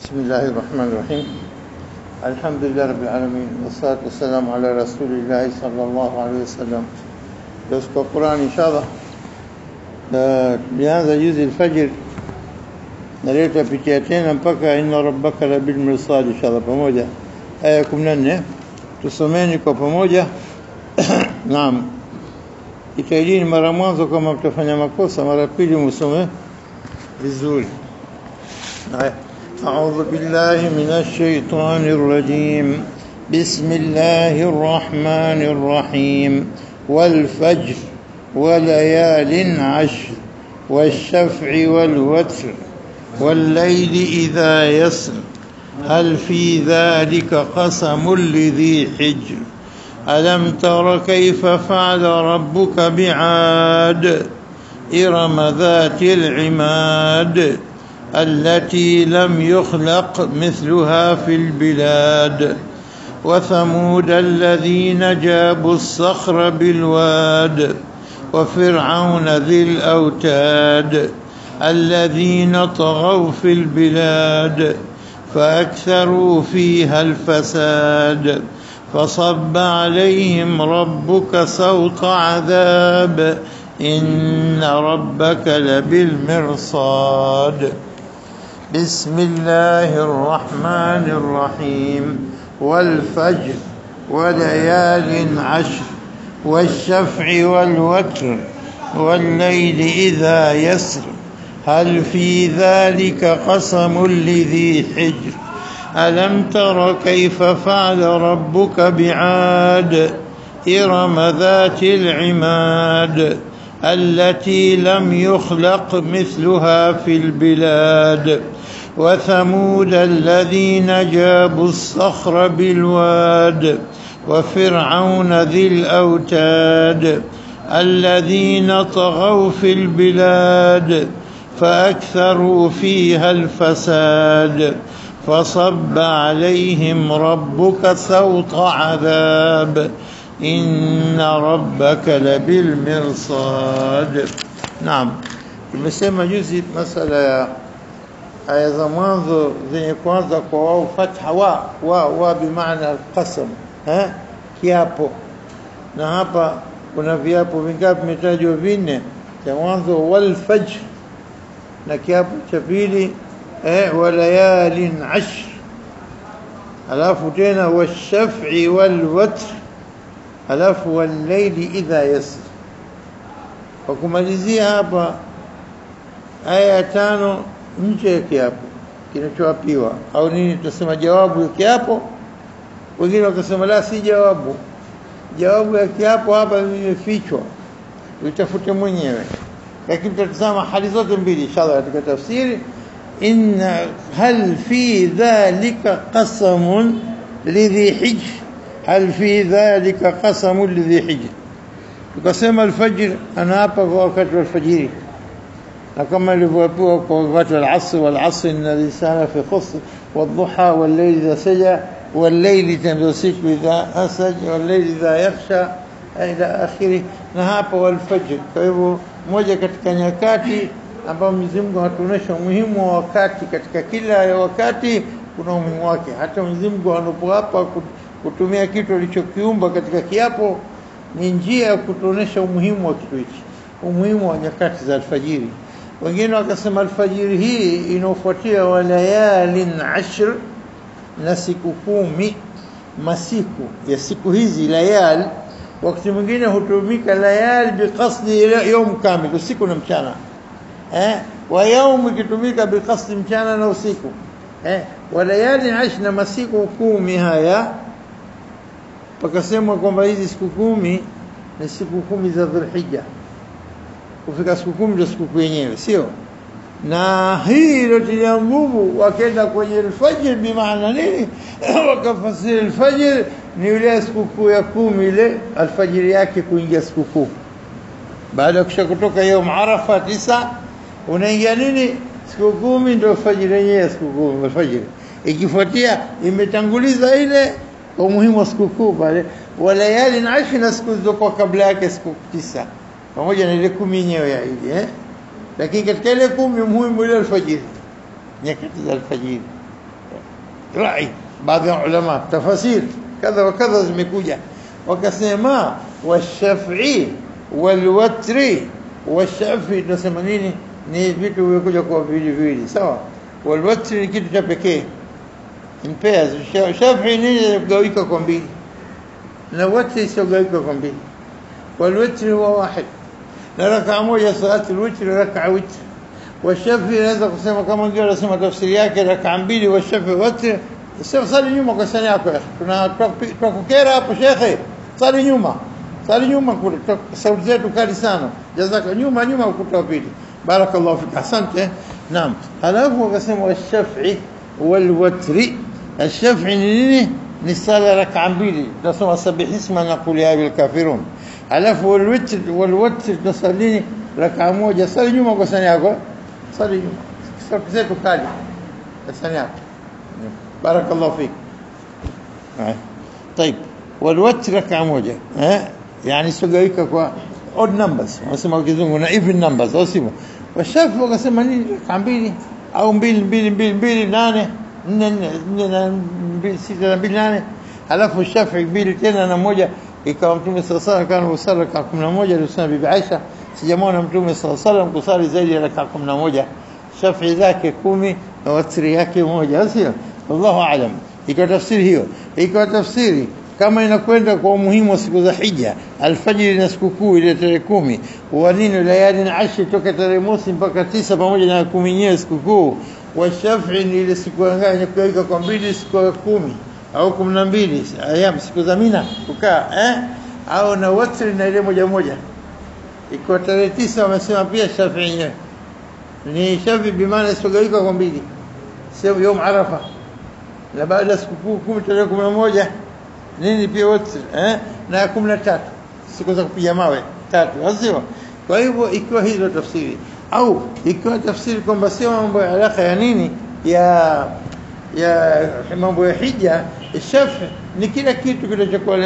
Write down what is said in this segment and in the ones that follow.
بسم الله الرحمن الرحيم. الحمد لله رب العالمين والصلاة والسلام على رسول الله صلى الله عليه وسلم. Katika Qur'an inshallah tulianza juzi al-fajr na leo tutapitia tena mpaka inna rabbaka labil mirsad inshallah pamoja aya 14 tusomeni kwa pamoja. Naam, itaidini mara mwanzo kama mtafanya makosa, mara pili msome vizuri. أعوذ بالله من الشيطان الرجيم. بسم الله الرحمن الرحيم. والفجر وليال عشر والشفع والوتر والليل إذا يسر هل في ذلك قسم لذي حجر ألم تر كيف فعل ربك بعاد إرم ذات العماد التي لم يخلق مثلها في البلاد وثمود الذين جابوا الصخر بالواد وفرعون ذي الأوتاد الذين طغوا في البلاد فأكثروا فيها الفساد فصب عليهم ربك سوط عذاب إن ربك لبالمرصاد. بسم الله الرحمن الرحيم. والفجر وليال عشر والشفع والوتر والليل إذا يسر هل في ذلك قسم لذي حجر ألم تر كيف فعل ربك بعاد إرم ذات العماد التي لم يخلق مثلها في البلاد وثمود الذين جابوا الصخر بالواد وفرعون ذي الأوتاد الذين طغوا في البلاد فأكثروا فيها الفساد فصب عليهم ربك سوط عذاب إن ربك لبالمرصاد. نعم، tumesema juzi masala ya aya za mwanzo zenye kwanza kwa wao fatha wa bimaana alqasam, kiapo. Na hapa kuna viapo vingapi vimetajwa? Vinne. Cha mwanzo wal fajr, na kiapo cha pili walayalin ashr, alafu tena washaf'i wal watr, alafu wal layli idha yasr. Kwa kumalizia hapa aya 5 nje ya kiapo kinachoapiwa au nini, tutasema jawabu ya kiapo. Wengine wakasema la, si jawabu ya kiapo, hapa imefichwa, utafute mwenyewe. Lakini tutatazama hali zote mbili inshallah katika tafsiri. Inna hal fi dhalika qasamun lidhi hijr, hal fi dhalika qasamun lidhi hijr. Tukasema al-fajr, ana hapa kwa wakati wa alfajiri, na kama ilivyopewa kwa wakati wa al-asr, wal-asr inna lisana fi khusr, wal-duha wal-layli idha saja, wal-layli tanzilu idha asaj, wal-layli idha yakhsha ila akhiri, na hapa wal-fajr. Kwa hivyo moja katika nyakati ambao Mwenyezi Mungu anatuonesha umuhimu wa wakati. Katika kila wakati kuna umuhimu wake. Hata Mwenyezi Mungu anapoapa kutumia kitu alichokiumba katika kiapo, ni njia ya kutuonesha umuhimu wa kitu hichi, umuhimu wa nyakati za alfajiri. Wengine wakasema alfajiri hii inafuatia walayalin ashr, na siku 10, masiku ya siku hizi. Layal wakati mwingine hutumika layal biqasdi yawm kamil, usiku na mchana. Wa yawm ikitumika biqasdi mchana na usiku. Walayalin ashr, na masiku 10 haya. Pakasema kwamba hizi siku 10 ni siku 10 za Dhulhijja. Kufika siku 10 ndio siku yenyewe, sio? Na hii ndio nguvu wakaenda kwenye al-fajr. Bimaana nini? Wakafasiri al-fajr ni ile siku ya 10, ile alfajiri yake kuingia siku 10. Baada ya kutoka yom Arafa 9, unaingia nini? Siku 10 ndio fajiri yenyewe, siku 10 alfajiri. Ikifuatia imetanguliza ile umuhimu wa siku 10 pale. Walayali na ashr, na siku zilizokuwa kabla yake siku 9, pamoja na ile 10 yenyewe ya lakini katika ile 10 muhimu ile alfajiri, nyakati za alfajiri. rai baadhi ya ulama tafasir kadha wa kadha zimekuja wakasema washafi walwatri washafi tunasema nini ni vitu vimekuja kwa vili sawa walwatri ni kitu cha pekee in pairs shafi nini gawika kwa mbili na watri sio gawika kwa mbili walwatri huwa واحد na rakaa moja salatu alwitr rakaa witr والشافعي naweza kusema kama ndio anasema tafsiri yake rakaa mbili والشافعي watr sio sali nyuma kwa sana yako tunakukera hapo shekhe sali nyuma kule sauti zetu kali sana jazaka nyuma ukuta pili barakallahu fik asante naam halafu wakasema والشافعي والوتر الشافعي nini ni sala rakaa mbili tunasoma sabih isma naqul ya bil kafirun alafu walwitr tusalini rakaa moja sali nyuma kwa sana yako sali nyuma sauti zetu kali sana yako barakallahu fik طيب والوتر ركعه moja yani sogawika kwa odd numbers wanasema kizungu na even numbers wasimo washafi wakasema nini rakaa mbili au 2 8 4 6 8 alafu shafi mbili tena na moja ikawa mtume sallallahu alayhi wasallam kusali rakaa 11 alisema bibi Aisha sijamwona mtume sallallahu alayhi wasallam kusali zaidi ya rakaa 11 shafi zake 10 na watri yake moja sio wallahu aalam iko tafsiri hiyo iko tafsiri kama inakwenda kwa umuhimu wa siku za hija alfajiri na sikukuu ile tarehe 10 wa nini layali na 10 toka tarehe mosi mpaka 9 pamoja na 10 yenyewe sikukuu wa shafi ni ile siku nganya kuweka kwa mbili siku 10 au 12 ayam siku za Mina kukaa au na watri na ile moja iko tarehe 9 wamesema pia shafi yenyewe ni shafi bimaana isogawika kwa mbili sio يوم Arafa na baada ya sikukuu 10 tarehe 11 nini pia watri na 13 siku za kupiga mawe 3 lazima kwa hivyo ikiwa hizo tafsiri au ikiwa tafsiri kwamba sio mambo ya alaka ya nini ya mambo ya hija shafi ni kila kitu kilichokuwa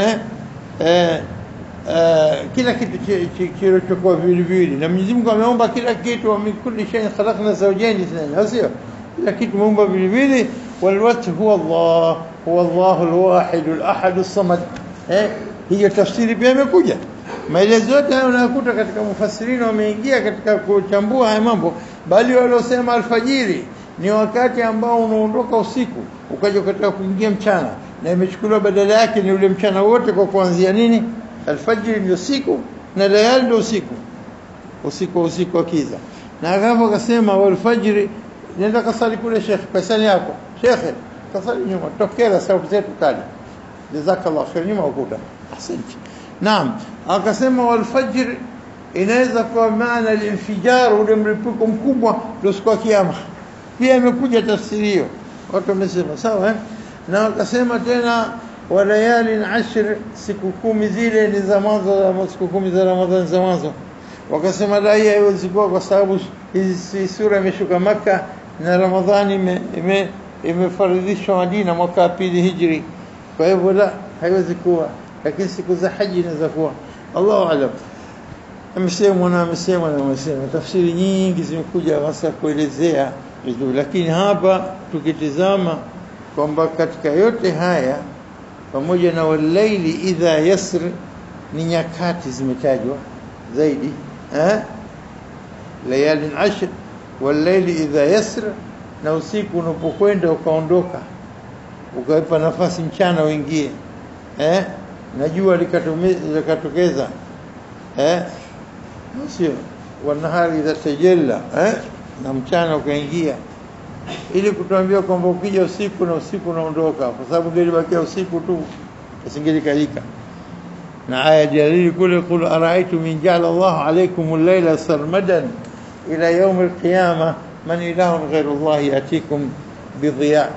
kila kitu kilichokuwa vile na Mwenyezi Mungu ameumba kila kitu wa kulli shay khalaqna zawjayn ithnayn sio kila kitu muumba vile والوتر هو الله الواحد الأحد الصمد hiyo tafsiri pia imekuja maelezo yote hayo unakuta katika mufassirini wameingia katika kuchambua haya mambo bali waliosema alfajiri ni wakati ambao unaondoka usiku ukaja katika kuingia mchana na imechukuliwa badala yake ni ule mchana wote kwa kuanzia nini alfajiri ndio usiku na layali ndio usiku wa kiza na hapo akasema walfajiri nenda kasali kule shekhi pesani yako shekhe kasali nyuma tokea sauti zetu kali jazakallahu khair nyuma ukuta asante naam akasema walfajr inaweza kwa maana al-infijar ule mlipuko mkubwa ndio siku ya kiyama pia imekuja tafsiri hiyo watu wamesema sawa na akasema tena walayali 10 siku 10 zile ni za mwanzo siku 10 za Ramadhani za mwanzo wakasema la haiwezi kuwa kwa sababu hizi sura imeshuka Makkah na Ramadhani imefaridhishwa Madina mwaka wa pili hijri kwa hivyo la haiwezi kuwa lakini siku za haji inaweza kuwa Allahu aalam amesema tafsiri nyingi zimekuja hasa kuelezea vizuri lakini hapa tukitizama kwamba katika yote haya pamoja na walaili idha yasr ni nyakati zimetajwa zaidi layali 10 walaili idha yasr na usiku unapokwenda ukaondoka ukaipa nafasi mchana uingie na jua likatokeza sio wanahari idha tajalla na mchana ukaingia ili kutuambia kwamba ukija usiku na usiku unaondoka kwa sababu ndio ilibakia usiku tu isingelikadika na aya dalili kule qul ara'aytum in ja'ala Allah alaykum al-layla sarmadan ila yawm al-qiyamah man ilahun ghayru Allah yatikum bidhiya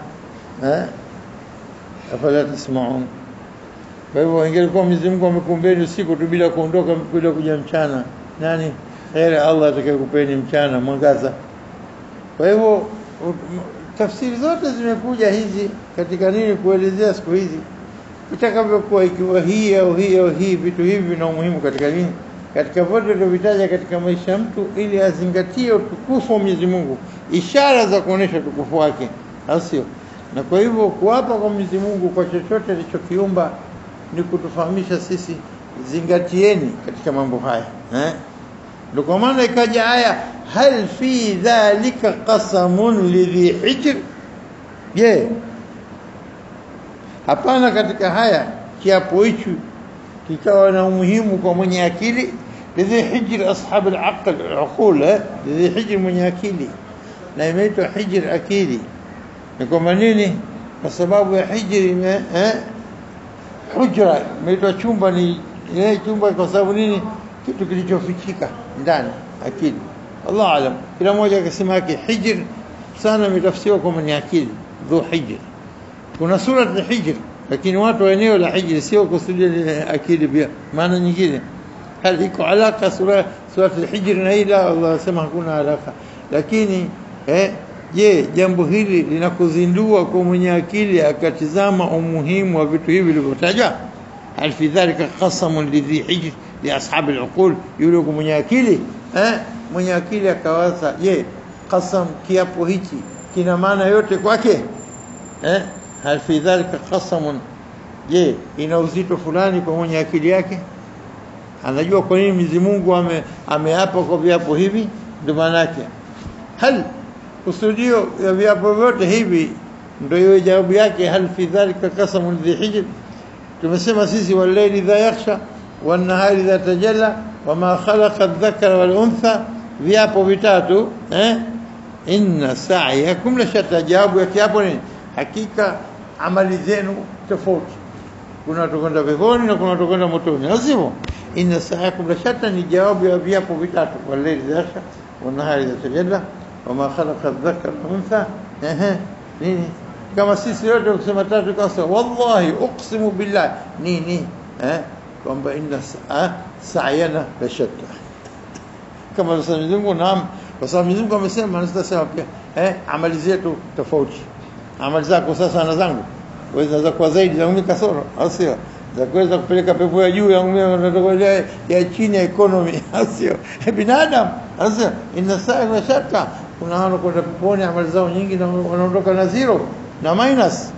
afala tasma'un kwa hivyo ingelikuwa Mwenyezi Mungu amekumbeni usiku tu bila kuondoka bila kuja mchana nani ila Allah atakayekupeni mchana mwangaza kwa hivyo tafsiri zote zimekuja hizi katika nini kuelezea siku hizi itakavyokuwa ikiwa hii au hii vitu hivi vina umuhimu katika nini katika vote tulivyotaja katika maisha mtu ili azingatie utukufu wa Mwenyezi Mungu ishara za kuonesha utukufu wake sio Na kwa hivyo kuapa kwa Mwenyezi Mungu kwa chochote alichokiumba ni kutufahamisha sisi zingatieni katika mambo haya. Ndio kwa maana ikaja aya hal fi dhalika qasamun lidhi hijr. Je, hapana katika haya kiapo hicho kikawa na umuhimu kwa mwenye akili? Lidhi hijr ashab al-aql uqul, lidhi hijr mwenye akili, na imeitwa hijr akili. Ni kwa nini? Kwa sababu ya hijri hujra imeitwa chumba, ni chumba kwa sababu nini? Kitu kilichofichika ndani akili. Allah alam, kila mmoja akasema yake. Hijr sana imetafsiriwa kwa mwenye akili, dhu hijr. Kuna sura ya hijr, lakini watu wa eneo la hijr sio kusudia akili pia, maana nyingine. Hal iko alaka sura al-hijr na ila? Allah sema hakuna alaka. Lakini je, jambo hili linakuzindua kwa mwenye akili akatizama umuhimu wa vitu hivi vilivyotajwa? Hal fi dhalika qasamun lidhi hijr li ashab al-uqul, yule kwa mwenye akili mwenye akili akawaza, je, qasam kiapo hichi kina maana yote kwake? Hal fi dhalika qasamun, je, ina uzito fulani kwa mwenye akili yake? Anajua kwa nini Mwenyezi Mungu ameapa kwa viapo hivi? Ndio maana yake hal kusudio ya viapo vyote hivi ndio hiyo jawabu yake. Hal fi dhalika qasamun dhi hijr. Tumesema sisi wal-layli idha yakhsha wan-nahari idha tajalla wama khalaqa adh-dhakara wal-untha, viapo vitatu. Inna sa'yakum la shatta, jawabu ya kiapo ni hakika amali zenu tofauti. Kuna watu kwenda peponi na kuna watu kwenda motoni, lazima. Inna sa'yakum la shatta ni jawabu ya viapo vitatu, wal-layli idha yakhsha wan-nahari idha tajalla wama khalaqa adh-dhakara wal-untha. Nini kama sisi yote kusema tatu kasa, wallahi uqsimu billah nini kwamba inna sa'yana la shatta, kama Mwenyezi Mungu. Naam, kwa sababu Mwenyezi Mungu amesema, na sitasema pia amali zetu tofauti. Amali zako sasa na zangu waweza kuwa zaidi za mimi kasoro, au sio? Za kuweza kupeleka pepo ya juu ya mimi na ya chini ya economy, au sio? Binadamu, au sio? Inna sa'yana la shatta. Kuna wao kwenda peponi amali zao nyingi na wanaondoka na zero na minus.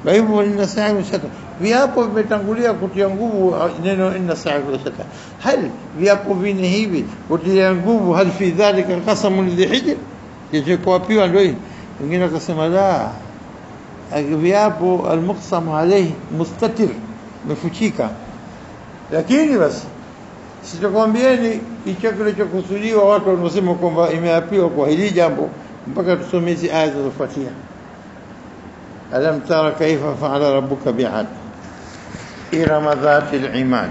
Kwa hivyo inna sa'yana la shatta, viapo vimetangulia kutia nguvu neno inna sa'yana la shatta. Hal viapo vine hivi kutia nguvu, hal fi dhalika qasamun lidhi hijr, kilichokuapiwa ndio hii. Wengine wakasema la, viapo al-muqsam alayhi mustatir, mefuchika. Lakini basi sitakwambieni hicho kilichokusudiwa watu wanaosema kwamba imeapiwa kwa hili jambo, mpaka tusome hizi aya zinazofuatia. Alam tara kaifa fa'ala rabbuka bi'ad irama dhati al-imad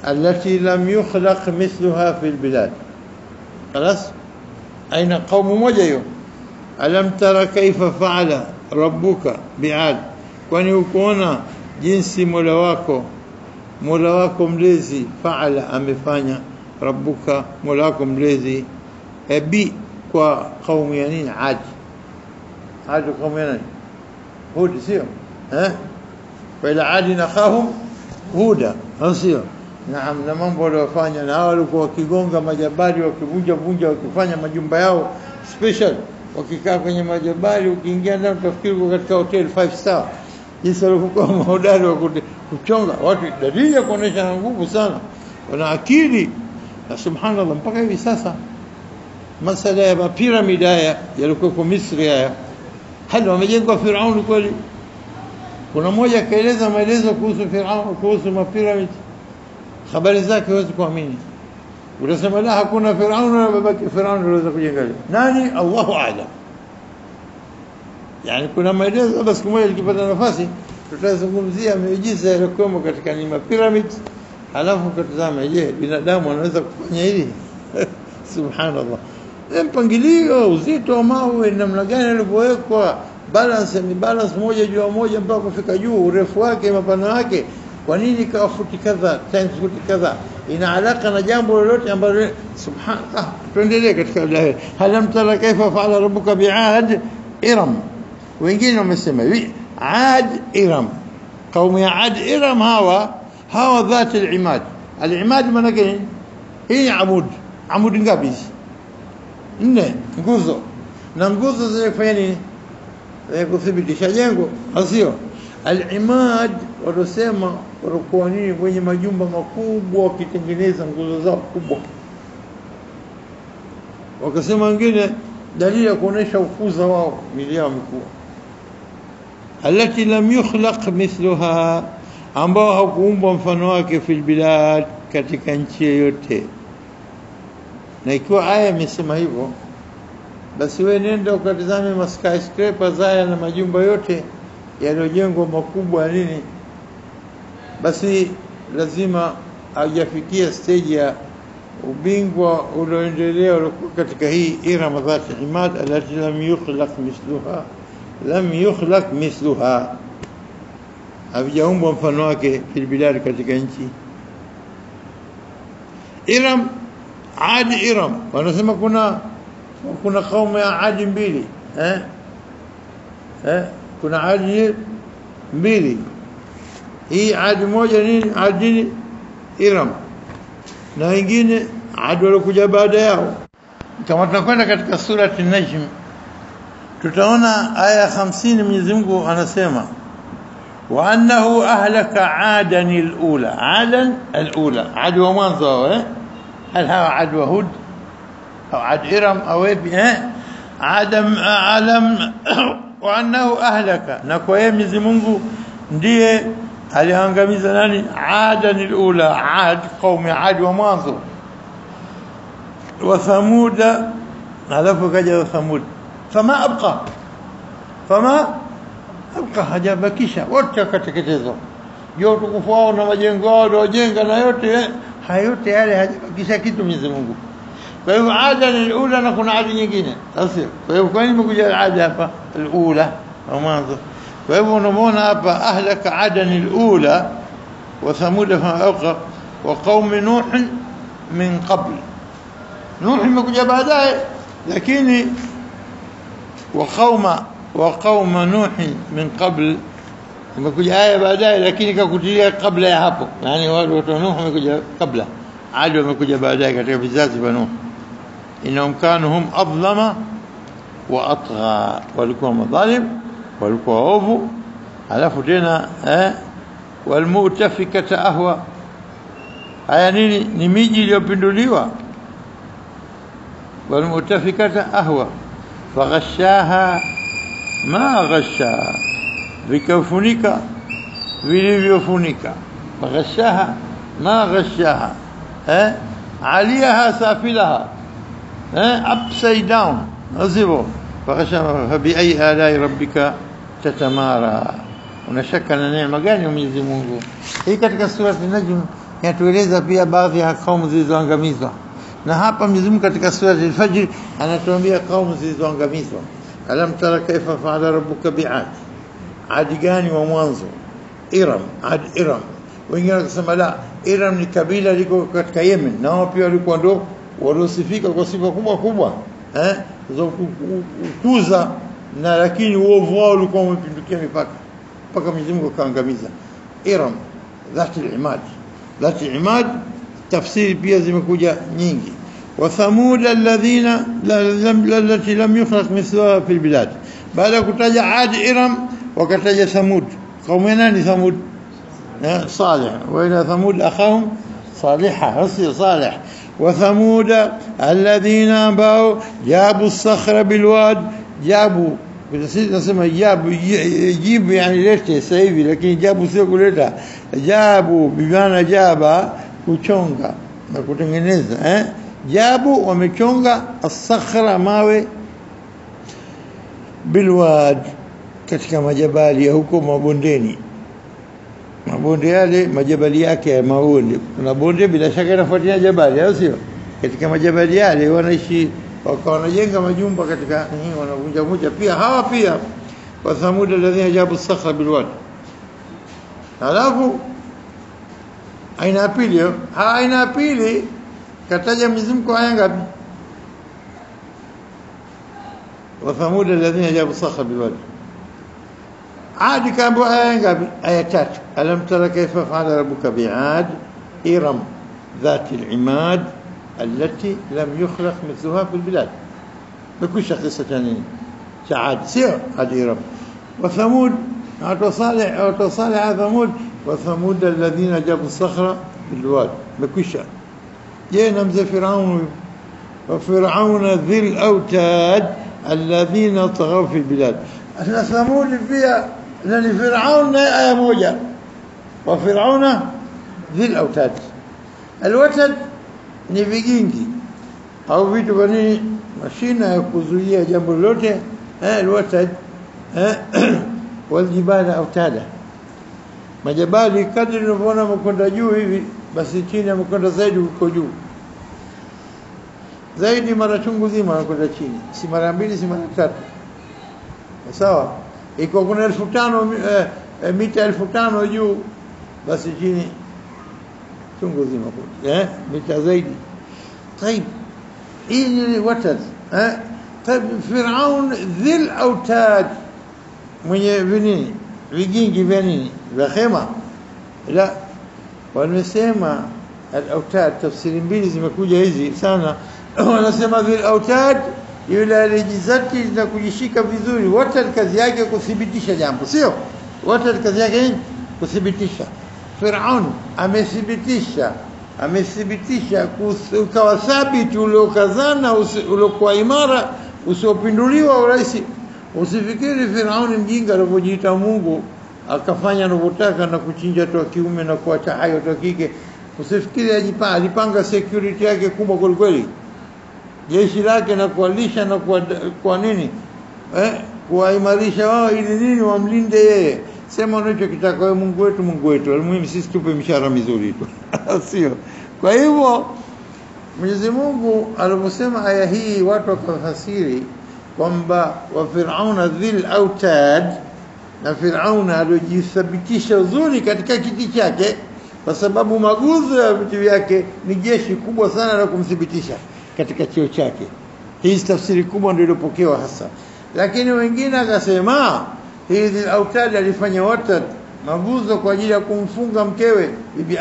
allati lam yukhlaq mithluha fi al-bilad. خلاص aina qaumu moja hiyo. Alam tara kaifa fa'ala rabbuka bi'ad, kwani ukoona jinsi Mola wako mlezi fa'ala amefanya, rabbuka Mola wako mlezi bi kwa kaumu ya nini? Ad kaumu ya nani? Hud, sio? Wa ila adin akhahum huda, sio? Naam, na mambo waliyofanya, na hao walikuwa wakigonga majabali, wakivunja wakifanya majumba yao special, wakikaa kwenye majabali, ukiingia ndani utafikiri uko katika hotel 5 star. Jinsi walikuwa mahodari wa kuchonga watu, dalili ya kuonesha nguvu sana, wana akili. Na subhanallah, mpaka hivi sasa masala ya piramidi haya yalikuwa kwa Misri haya, hadi wamejengwa Firauni kweli. Kuna mmoja kaeleza maelezo kuhusu Firauni, kuhusu mapiramidi, habari zake huwezi kuamini. Utasema la, hakuna Firauni na babake Firauni aliweza kujenga. Nani? Allahu a'lam. Yani kuna maelezo, basi siku moja nikipata nafasi tutazungumzia miujiza iliyokuwa katika ni mapiramidi, halafu katazama, je, binadamu anaweza kufanya hili? Subhanallah. Mpangilio, uzito wa mawe namna gani ulivyowekwa, balance ni balance moja juu ya moja mpaka kufika juu, urefu wake, mapana yake. Kwa nini kawa futi kadha times futi kadha? Ina alaka na jambo lolote ambalo subhanallah. Tuendelee katika dalili. Halam tara kaifa fa'ala rabbuka bi'ad iram. Wengine wamesema hivi, Ad Iram, kaumu ya Ad Iram hawa dhati al-imad. Al-imad maana gani? Hii amud ngapi? 4 nguzo. Na nguzo zinafanya nini? kuthibitisha jengo, sio al-imad. Wanasema walikuwa nini kwenye majumba makubwa wakitengeneza nguzo zao kubwa, wakasema wengine dalili ya kuonesha ukuza wao mili yao mikubwa, alati lam yukhlaq mithluha, ambao hakuumbwa mfano wake fil bilad, katika nchi yoyote. Na ikiwa aya imesema hivyo, basi wewe nenda ukatazame ma skyscrapers haya na majumba yote yaliyojengwa makubwa nini, basi lazima hajafikia stage ya ubingwa ulioendelea katika hii Iram dhati imad alati lam yukhlaq mithluha, havijaumbwa mfano wake fil bilad, katika nchi. Iram, Adi Iram, wanasema kuna kaumu ya Adi mbili, kuna Adi mbili. Hii Adi moja nini? Adi Iram, na wengine Adi walikuja baada yao. Kama tunakwenda katika surati Najm, tutaona aya 50 Mwenyezi Mungu anasema wa annahu ahlaka adan alula, adan alula, Adi wa mwanzo. هل هو عاد وهود أو عاد إرم أو عدم عالم وأنه أهلك نكويه Mwenyezi Mungu ndiye aliangamiza nani? Adan alula, Ad, qaumi Ad wa mwanzo. Wa Thamud, alafu kaja Thamud. Fama abqa hajabakisha, wote wakateketezwa. Yote kufao na majengo yao waliojenga na yote hayote yale hajabakisha kitu Mwenyezi Mungu. Kwa hivyo Ada ni alula na kuna Adi nyingine, sio? Kwa hivyo kwa nini imekuja Ada hapa alula wa mwanzo? Kwa hivyo unaona hapa ahlaka Ada ni alula wa Thamud fa awqa wa qaum Nuh min qabl. Nuh imekuja baadaye, lakini wa qaum Nuh min qabl imekuja aya baadaye, lakini kakutilia kabla ya hapo. Yani watu wa Nuh wamekuja kabla, Adi wamekuja baadaye katika vizazi vya Nuh. Innahum kanu hum adlama wa atgha, walikuwa madhalim, walikuwa ovu. Alafu tena walmutafikata ahwa, haya nini? Ni miji iliyopinduliwa. Walmutafikata ahwa faghashaha ma ghashaha, vikafunika vilivyofunika. Faghashaha ma ghashaha, aliyaha safilaha, upside down, azibo. Faghashaha fabi ayi alai rabbika tatamara, unashaka na neema gani Mwenyezi Mungu? Hii katika surati Najm inatueleza pia baadhi ya kaumu zilizoangamizwa, na hapa Mwenyezi Mungu katika surati Al-Fajr anatuambia kaumu zilizoangamizwa. Alam tara kaifa fa'ala rabbuka bi'ad, Adi gani wa mwanzo? Iram, Ad Iram. Wengine wakasema la, Iram ni kabila liko katika Yemen, nao pia walikuwa ndo waliosifika kwa sifa kubwa za kukuza, na lakini uovu wao ulikuwa umepindukia mipaka mpaka Mwenyezi Mungu kaangamiza. Iram dhati al-imad, dhati al-imad tafsiri pia zimekuja nyingi. Wa Thamud alladhina allati lam yukhlaq mithluha fil bilad, baada kutaja Ad Iram wakataja Thamud. Kaumu nani Thamud? Salih. Wa ila Thamud akhahum Salihah, Salih. Wa Thamud alladhina ambao jabu as-sakhra bil wad, jabu sisi nasema jibu yani lete sasa hivi, lakini jabu sio kuleta. Jabu bimaana jaba, kuchonga na kutengeneza. Jabu wamechonga as-sakhra, mawe, bilwad, katika majabali ya huko mabondeni. Mabonde yale majabali yake ya mabonde, kuna bonde bila shaka yanafuatia jabali, au sio? Katika majabali yale wanaishi, wakawa wanajenga majumba katika hii, wanavunja pia hawa pia. Wa Thamud alladhina jabu as-sakhra bilwad. Alafu aina ya pili, aina ya pili kataja Mwenyezi Mungu aya ngapi? Wa Thamud alladhina jabu as-sakhra bilwad. Adi kaambiwa aya ngapi? Aya 3. Alam tara kayfa fa'ala rabbuka bi'ad iram dhati al-imad التي لم يخلق مثلها في البلاد. بكل شخص ثاني سعاد سير هذه رب. وثمود وتصالح ثمود وثمود الذين جابوا الصخرة بالواد مكوشة جينا مزي فرعون وفرعون ذي الأوتاد الذين طغوا في البلاد احنا ثمود فيها لأن فرعون آية موجة وفرعون ذي الأوتاد الوتد ni vigingi au vitu vani mashina ya kuzuia jambo lolote الوتد والجبال أوتادا majabali kadri unavyoona mkonda juu hivi basi chini mkonda zaidi uko juu zaidi mara chungu zima mkonda chini si mara mbili si mara tatu sawa iko kuna 1500 mita 1500 juu basi chini chungu zima mita zaidi طيب إيه وتد طيب فرعون ذي الأوتاد mwenye vinini vigingi vya nini vya khema la wanasema al-autad tafsiri mbili zimekuja hizi sana wanasema dhil autad yule alijizati na kujishika vizuri wote kazi yake kuthibitisha jambo sio wote kazi yake kuthibitisha Firaun amethibitisha ukawa thabiti uliokazana uliokuwa imara usiopinduliwa urahisi. Usifikiri Firauni mjinga alipojiita Mungu akafanya anavyotaka na kuchinja watu wa kiume na kuacha hai watu wa kike. Usifikiri alipanga security yake kubwa kweli jeshi lake na kualisha na kwa nini kuwaimarisha wao ili nini wamlinde yeye. Sema unachokitaka wewe Mungu wetu muhimu sisi tupe mishahara mizuri tu sio. Kwa hivyo Mwenyezi Mungu aliposema aya hii watu wakafasiri kwamba wa Firauna dhil autad na Firauna alijithibitisha uzuri katika kiti chake kwa sababu maguzo ya vitu vyake ni jeshi kubwa sana la kumthibitisha katika cheo chake. Hii tafsiri kubwa ndio iliyopokewa hasa. Lakini wengine akasema hii dhil autad alifanya watad maguzo kwa ajili ya kumfunga mkewe bibi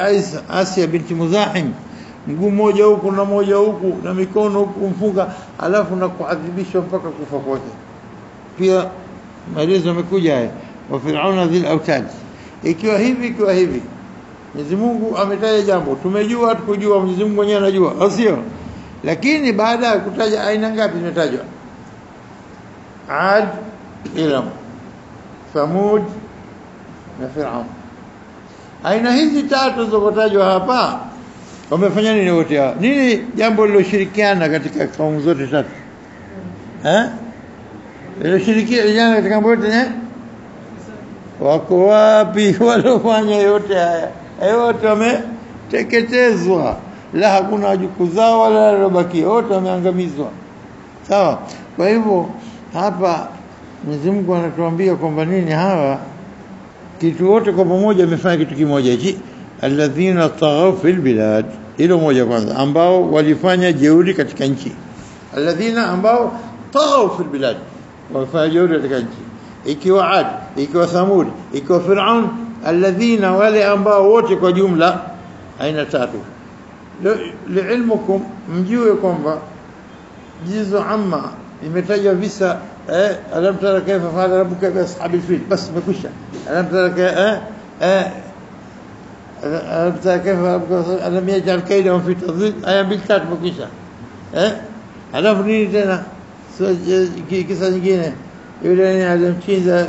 Asia binti Muzahim, mguu mmoja huku na mmoja huku na mikono huku kumfunga alafu na kuadhibishwa mpaka kufa kwake. Pia maelezo yamekuja haya wa Firauna dhil autad. Ikiwa hivi Mwenyezi Mungu ametaja jambo tumejua hatukujua Mwenyezi Mungu mwenyewe anajua sio. Lakini baada ya kutaja aina ngapi zimetajwa? Ad, Iram, Thamud na Firaun. Aina hizi tatu zilizotajwa hapa wamefanya nini wote hao? Nini jambo liloshirikiana katika kaumu zote tatu? Liloshirikiana katika mambo yote wako wapi walofanya yote haya? Wote wameteketezwa. La hakuna wajukuu zao wala waliobakia, wote wameangamizwa. Sawa? Kwa hivyo hapa Mwenyezi Mungu anatuambia kwamba nini hawa kitu wote kwa pamoja wamefanya kitu kimoja hichi alladhina taghaw fil bilad. Hilo moja kwanza ambao walifanya jeuri katika nchi. Alladhina ambao taghaw fil bilad walifanya jeuri katika nchi. Ikiwa Ad, ikiwa Thamud, ikiwa Firaun, alladhina wale ambao wote kwa jumla aina tatu. Liilmukum mjue kwamba jizo amma imetaja visa alam tara kayfa fa'ala rabbuka bi ashabil fil bas mekwisha. Alam tara alam tara kayfa alam yaj'al kaydahum fi tadlil aya bil tatu mekwisha. Alafu nini tena kisa nyingine yule alimchinja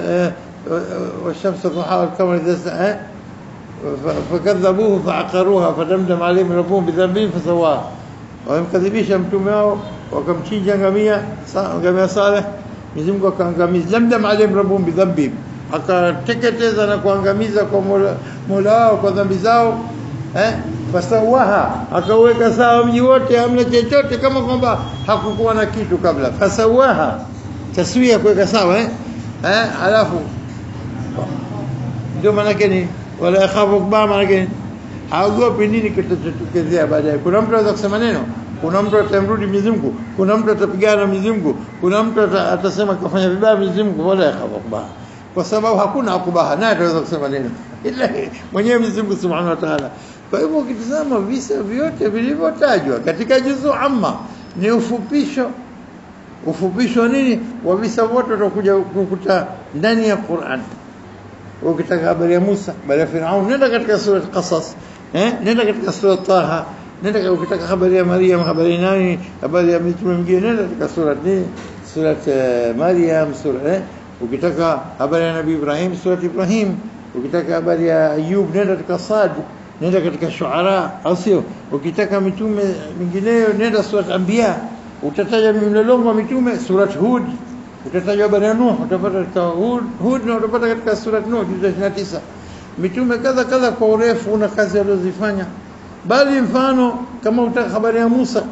والشمس ضحاها والقمر إذا فكذبوه فعقروها فدمدم عليهم ربهم بذنبهم فسواها. ومكذبisha mtume wao wakamchinja ngamia Saleh, Mwenyezi Mungu akaangamiza. Damdam alayhim rabbuhum bidhanbihim, akateketeza na kuangamiza kwa Mola wao kwa dhambi zao. Fasawaha, akaweka sawa mji wote, hamna chochote kama kwamba hakukuwa na kitu kabla. Fasawaha, taswia kuweka sawa alafu ndio maana yake wala yakhafu ba maana yake haogopi nini kitatokezea baadaye. Kuna mtu anaweza kusema neno, kuna mtu atamrudi Mwenyezi Mungu, kuna mtu atapigana na Mwenyezi Mungu, kuna mtu atasema kafanya vibaya Mwenyezi Mungu, wala yakhafu ba, kwa sababu hakuna akubaha naye ataweza kusema neno ila mwenyewe Mwenyezi Mungu Subhanahu wa Ta'ala. Kwa hivyo ukitazama visa vyote vilivyotajwa katika juzu amma ni ufupisho ufupisho wa nini wa visa wote utakuja kukuta ndani ya Qur'an. Ukitaka habari ya Musa, habari ya Firaun, nenda katika sura Qasas, nenda katika sura Taha, nenda ukitaka habari ya Maryam, habari nani, habari ya mitume mwingine, nenda katika sura nini, sura Maryam, sura ukitaka habari ya Nabii Ibrahim, sura Ibrahim, ukitaka habari ya Ayub, nenda katika Sad, nenda katika Shuara, au sio? Ukitaka mitume mingineyo, nenda sura Anbiya, utataja mlolongo wa mitume, sura Hud, utataja habari ya Nuh, utapata katika Hud na utapata katika sura Nuh juz 29. Mitume kadha kadha kwa urefu na kazi walizofanya. Bali mfano kama utaka habari ya Musa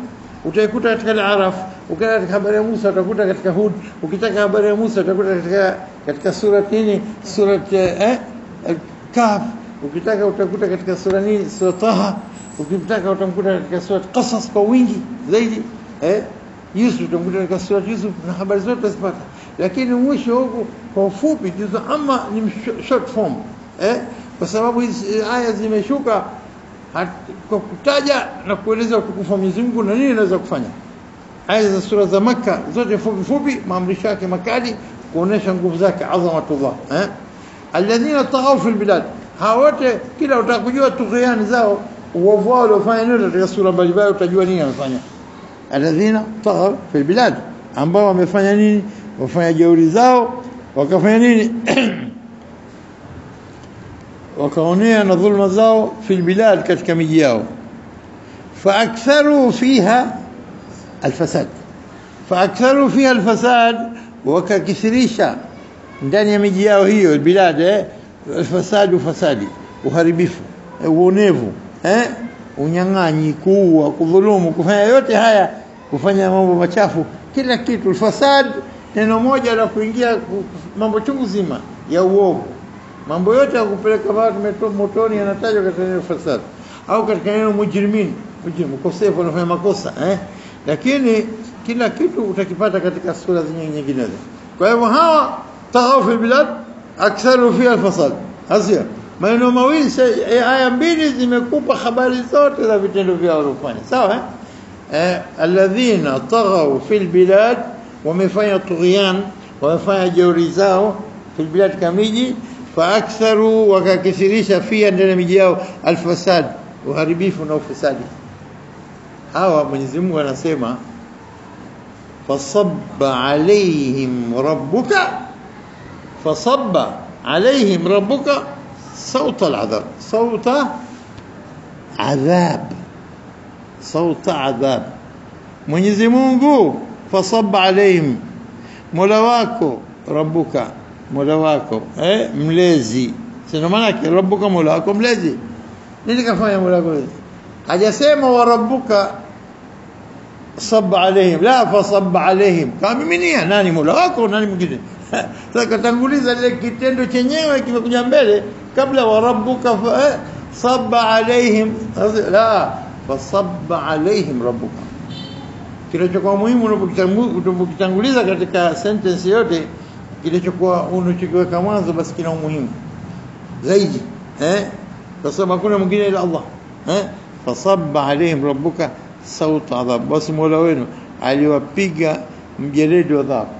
utaikuta katika Al-Araf, ukitaka katika habari ya Musa utakuta katika Hud, ukitaka habari ya Musa utakuta katika sura nini, sura Kahf, ukitaka utakuta katika sura nini, sura Taha, ukitaka utakuta katika sura Qasas kwa wingi zaidi, Yusuf utakuta katika sura Yusuf na habari zote utazipata. Lakini mwisho huko kwa ufupi juzu amma ni short form, kwa sababu hizi aya zimeshuka kwa kutaja na kueleza utukufu wa Mwenyezi Mungu na nini anaweza kufanya. Aya za sura za Makka zote fupi fupi, maamrisho yake makali kuonesha nguvu zake, azamatullah. Alladhina taghaw fil bilad, hawote kila utakujua tughyan zao, uovu wao waliofanya nini katika sura mbalimbali, utajua nini wamefanya. Alladhina taghaw fil bilad, ambao wamefanya nini, wafanya jeuri zao, wakafanya nini wakaonea na dhulma zao fil bilad, katika miji yao. Faaktharu fiha alfasad, faaktharu fiha alfasad, wakakithirisha ndani ya miji yao hiyo bilad, alfasad, fasadi, uharibifu, uonevu, unyang'anyi, kuua, kudhulumu, kufanya yote haya, kufanya mambo machafu, kila kitu. Alfasad neno moja la kuingia mambo chungu zima ya uovu, mambo yote ya kupeleka watu motoni yanatajwa katika neno fasad, au katika neno mujrimin, mkosefu, wanafanya makosa, lakini kila kitu utakipata katika sura nyinginezo. Kwa hivyo hawa taghaw fil bilad aktharu fiha alfasad, hasia maneno mawili, aya mbili zimekupa habari zote za vitendo vyao waliofanya, sawa? Alladhina taghaw fil bilad, wamefanya tughyan, wamefanya jeuri zao fil bilad, kamiji. Faaktharu, wakakithirisha, fia ndani ya miji yao, alfasad, uharibifu na ufisadi. Hawa Mwenyezi Mungu anasema fasabba alaihim rabbuka, fasabba alaihim rabbuka sauta al'adhab, sauta adhab, sauta adhab. Mwenyezi Mungu fasabba alaihim, mola wako, rabbuka mola wako, mlezi. Sina maana yake rabbuka mola wako mlezi. Nini kafanya mola wako? Hajasema wa rabbuka sabba alaihim, la fasabba alaihim, kama mimi nani mola wako, nani mwingine? Sasa katanguliza ile kitendo chenyewe kimekuja mbele kabla wa rabbuka sabba alaihim, la fasabba alaihim rabbuka. Kilichokuwa muhimu unapokitanguliza katika sentence yote, kilichokuwa unachokiweka mwanzo basi kina umuhimu zaidi, kwa sababu hakuna mwingine ila Allah. Fasabba alaihim rabbuka sauta adhab, basi mola wenu aliwapiga mjeledi wa adhabu.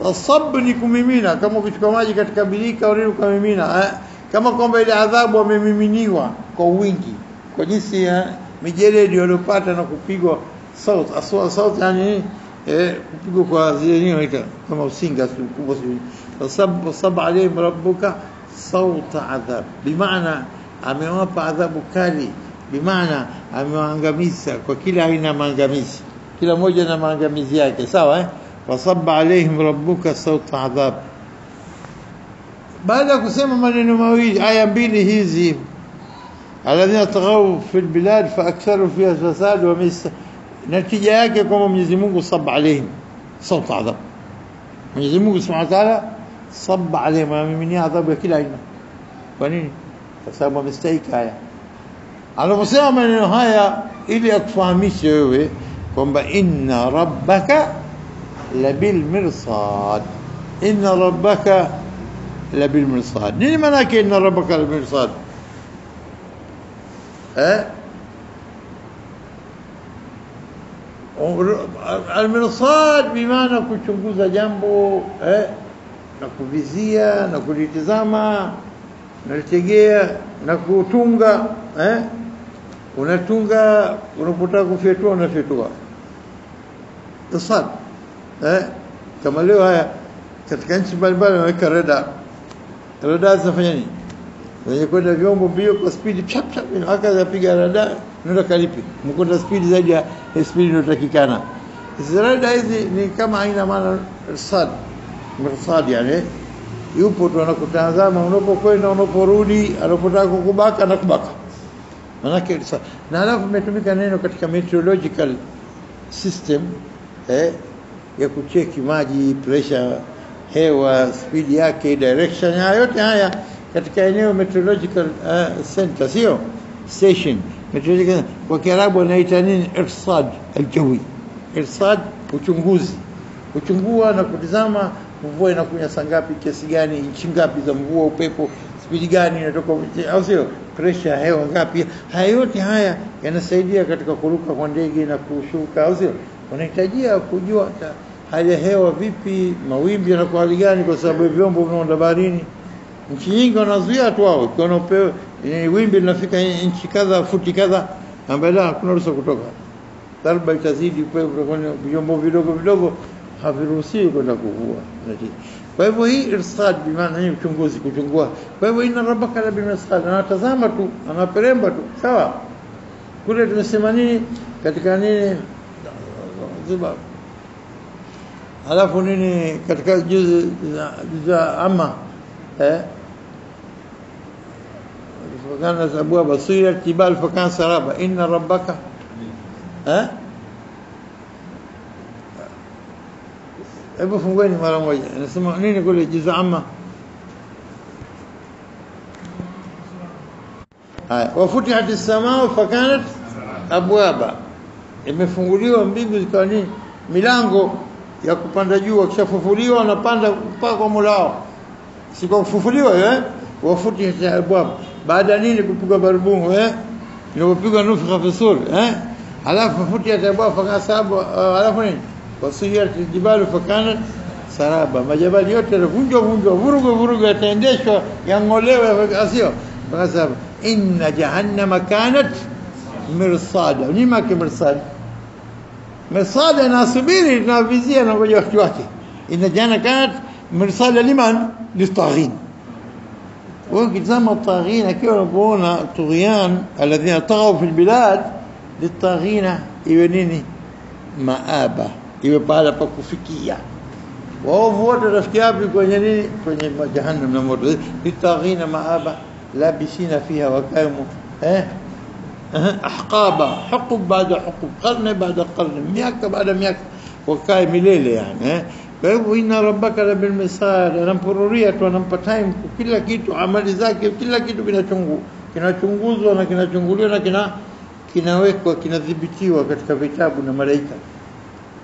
Asab ni kumimina, kama ukichukua maji katika birika au ukamimina, kama kwamba ile adhabu wamemiminiwa kwa wingi, kwa jinsi ya mijeledi waliopata na kupigwa sauti, yani kupigwa kwa zile nini kama usinga kubwa. Fasabba alaihim rabbuka sauta adhab, bimaana amewapa adhabu kali, bimaana amewaangamiza kwa kila aina maangamizi, kila moja na maangamizi yake, sawa? Fasabba alaihim rabbuka sauta adhab. Baada ya kusema maneno mawili, aya mbili hizi, alladhina taghaw fil bilad faaktharu fiha fasad wa mis, natija yake kwamba Mwenyezi Mungu sabba alaihim sauta adhab. Mwenyezi Mungu Subhanahu wa Ta'ala sabba alaihim, ameminia adhabu ya kila aina. Kwa nini? Kwa sababu amestahili haya. Anaposema maneno haya ili akufahamishe wewe kwamba inna rabbaka labil mirsad, inna rabbaka labil mirsad. Nini maana yake inna rabbaka labil mirsad? Al-mirsad bimaana kuchunguza jambo na kuvizia na kulitizama na litegea na kutunga unatunga, unapotaka kufyetua unafyetua. Irsad kama leo haya katika nchi mbalimbali wanaweka radar zinafanya nini? Wenye kwenda vyombo mbio kwa speed chap chap, akapiga radar ndio kalipi mkwenda speed zaidi ya speed inayotakikana. Hizi radar hizi ni kama haina maana. Mirsad yani yupo tu anakutazama unapokwenda unaporudi, anapotaka kukubaka na kubaka. Manake irsad. Na alafu umetumika neno katika meteorological system ya kucheki maji, pressure, hewa, speed yake, direction, yote haya katika eneo meteorological center, sio station meteorological. Kwa Kiarabu wanaita nini? Irsad aljawi. Irsad uchunguzi, kuchungua na kutizama mvua inakunya saa ngapi, kiasi gani, inchi ngapi za mvua, upepo, speed gani inatoka, au sio, pressure, hewa ngapi. Haya yote haya yanasaidia katika kuruka kwa ndege na kushuka, au sio. Unahitajia kujua hali ya hewa vipi, mawimbi yanakuwa hali gani, kwa sababu vyombo vinaenda baharini. Nchi nyingi wanazuia tu wao, kwa upepo wimbi linafika inchi kadha, futi kadha, ambaye hakuna ruhusa kutoka. Dharba itazidi, upepo kwa vyombo vidogo vidogo haviruhusiwi kwenda kuvua. Kwa hivyo hii irsad bimaana ni uchunguzi, kuchungua. Kwa hivyo inna rabbaka la bil mirsad, anatazama tu, anaperemba tu, sawa. Kule tunasema nini katika nini ziba, alafu nini katika juzu amma fakana sabua basira tibal fakana saraba inna rabbaka hebu fungueni mara moja. Anasema nini kule juzu amma? Haya, wafutihat as-samaa fakanat abwaba, imefunguliwa mbingu zikawa nini? Milango ya kupanda juu. Akishafufuliwa anapanda mpaka kwa Mola wao, si kwa kufufuliwa wafutihat abwab. Baada nini? kupiga barbungu inapopigwa nufkha fi sur alafu futihat abwab fakanat saraba, alafu nini? wasuyirat aljibalu fakanat saraba, majabali yote yanavunjwa vurugu yataendeshwa, yangolewe, asio fakasaba inna jahannama kanat mirsada. Nima mirsad, mirsada nasubiri tunavizia na ngoja wakati wake. Inna jahannama kanat mirsada liman? litaghin. Wakitazama taghin, akiwa unapoona tughyan alladhina taghaw fil bilad, litaghina iwe nini? maaba, iwe pala pa kufikia. Waovu wote rafiki yapi kwenye nini? Kwenye jahannam na moto. Litaghina maaba labisina fiha wakaimu ahqaba, huqub baada huqub, qarne baada qarne, miaka baada miaka, wakae milele yani. Kwa hivyo inna rabbaka la bil mirsad, anampururia tu, anampa time kila kitu, amali zake, kila kitu kinachunguzwa na kinachunguliwa na kinawekwa, kinadhibitiwa katika vitabu na malaika.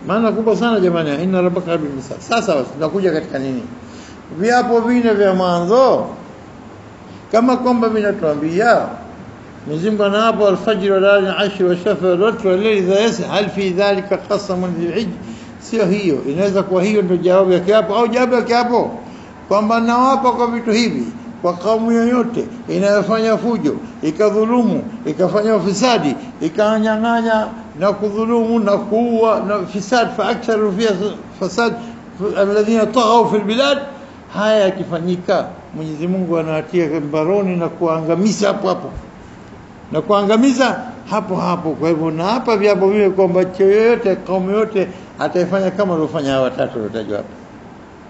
Maana kubwa sana jamani, inna rabbaka la bil mirsad. Sasa tunakuja katika nini? Viapo vine vya mwanzo kama kwamba vinatuambia Mwenyezi Mungu anapo al-fajr wa layali al-ashr wa shafa wa latr wa layli idha yasr, hal fi dhalika qasamun dhil-hijj? Sio hiyo. Inaweza kuwa hiyo ndio jawabu ya kiapo, au jawabu ya kiapo kwamba nawapa kwa vitu hivi kwa kaumu yoyote inayofanya fujo, ikadhulumu, ikafanya ufisadi, ikanyang'anya na kudhulumu na kuua na fisad, fa aktharu fiha fasad alladhina taghaw fil bilad. Haya yakifanyika, Mwenyezi Mungu anawatia mbaroni na kuangamiza hapo na kuangamiza hapo. Kwa hivyo na hapa viapo vile kwamba yoyote, kaumu yote ataifanya kama waliofanya watatu waliotajwa hapa,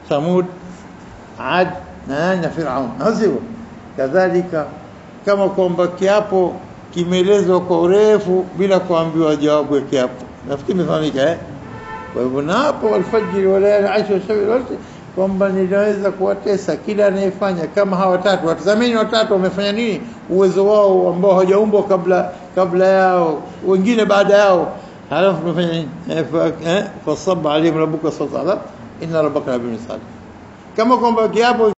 Samud, Ad na Firaun. Hazibu kadhalika, kama kwamba kiapo kimeelezwa kwa urefu bila kuambiwa jawabu ya kiapo. Nafikiri imefahamika Kwa hivyo na hapo al-fajr wa layali al-ashr wote kwamba ninaweza kuwatesa kila anayefanya kama hawa watatu. Watazamini watatu wamefanya nini, uwezo wao ambao hawajaumbwa kabla yao, wengine baada yao. Halafu tumefanya nini? Fasabba alayhim rabbuka sawta adhab inna rabbaka labil mirsad. Kama kwamba kiapo